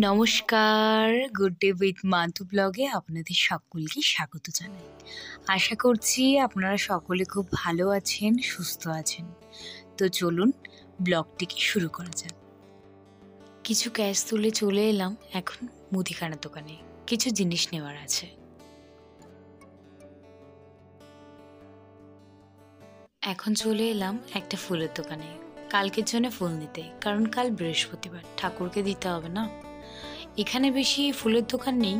নমস্কার, good day with Mantoux ব্লগে আপনাদের সকলকে স্বাগত জানাই। আশা করছি আপনারা সকলে খুব ভালো আছেন, সুস্থ আছেন। তো চলুন ব্লগটিকে শুরু করা যাক। কিছু ক্যাশ তুলে চলে এলাম এখন মুদিখানা দোকানে, কিছু জিনিস নেওয়ার আছে। এখন চলে এলাম একটা ফুলের দোকানে, কালকের জন্য ফুল নিতে, কারণ কাল বৃহস্পতিবার, ঠাকুরকে দিতে হবে না। এখানে বেশি ফুলের দোকান নেই,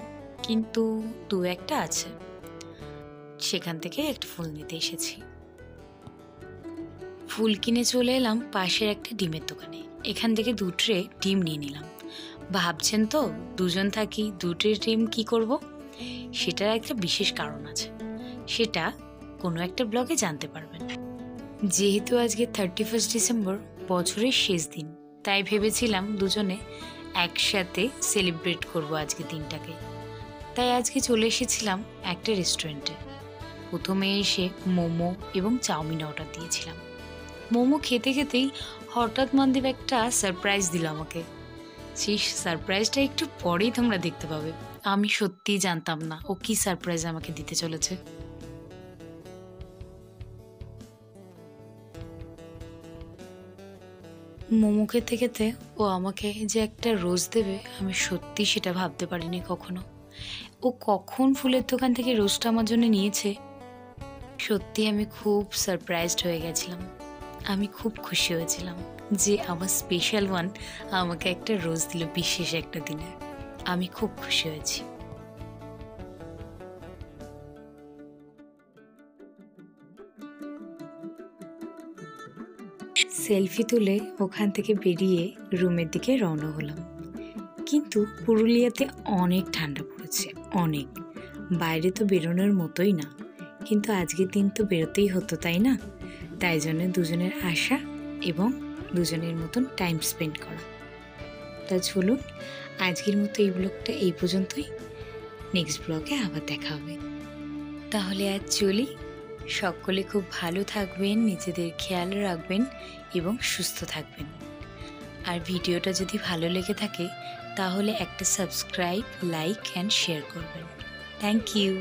কিন্তু দু একটা আছে, সেখান থেকে একটা ফুল নিতে এসেছি। ফুল কিনে চলে এলাম পাশের একটা ডিমের দোকানে, এখান থেকে 2 ট্রে ডিম নিয়ে নিলাম। ভাবছেন তো দুজন থাকি, 2 ট্রে ডিম কি করব? সেটার একটা বিশেষ কারণ আছে, সেটা কোনো একটা ব্লগে জানতে পারবেন। যেহেতু আজকে 31 ডিসেম্বর, বছরের শেষ দিন, তাই ভেবেছিলাম দুজনে একসাথে সেলিব্রেট করব আজকে দিনটাকে। তাই আজকে চলে এসেছিলাম একটা রেস্টুরেন্টে। প্রথমে এসে মোমো এবং চাউমিন অর্ডার দিয়েছিলাম। মোমো খেতে খেতেই হঠাৎ মনদীপ একটা সারপ্রাইজ দিল আমাকে। সেই সারপ্রাইজটা একটু পরেই তোমরা দেখতে পাবে। আমি সত্যিই জানতাম না ও কি সারপ্রাইজ আমাকে দিতে চলেছে। মোমো খেতে খেতে ও আমাকে যে একটা রোজ দেবে, আমি সত্যি সেটা ভাবতে পারিনি কখনো। ও কখন ফুলের দোকান থেকে রোজটা আমার জন্য নিয়েছে, সত্যি আমি খুব সারপ্রাইজড হয়ে গেছিলাম। আমি খুব খুশি হয়েছিলাম যে আমার স্পেশাল ওয়ান আমাকে একটা রোজ দিল বিশেষ একটা দিনে। আমি খুব খুশি হয়েছি। সেলফি তুলে ওখান থেকে বেরিয়ে রুমের দিকে রওনা হলাম। কিন্তু পুরুলিয়াতে অনেক ঠান্ডা পড়েছে, অনেক। বাইরে তো বেরোনোর মতোই না, কিন্তু আজকের দিন তো বেরোতেই হতো, তাই না? তাই জন্য দুজনের আসা এবং দুজনের মতন টাইম স্পেন্ড করা। তা চলুন আজকের মতো এই ব্লগটা এই পর্যন্তই। নেক্সট ব্লগে আবার দেখা হবে। তাহলে আজ চলি। সকলে খুব ভালো থাকবেন, নিজেদের খেয়াল রাখবেন এবং সুস্থ থাকবেন। আর ভিডিওটা যদি ভালো লেগে থাকে তাহলে একটা সাবস্ক্রাইব, লাইক অ্যান্ড শেয়ার করবেন। Thank you.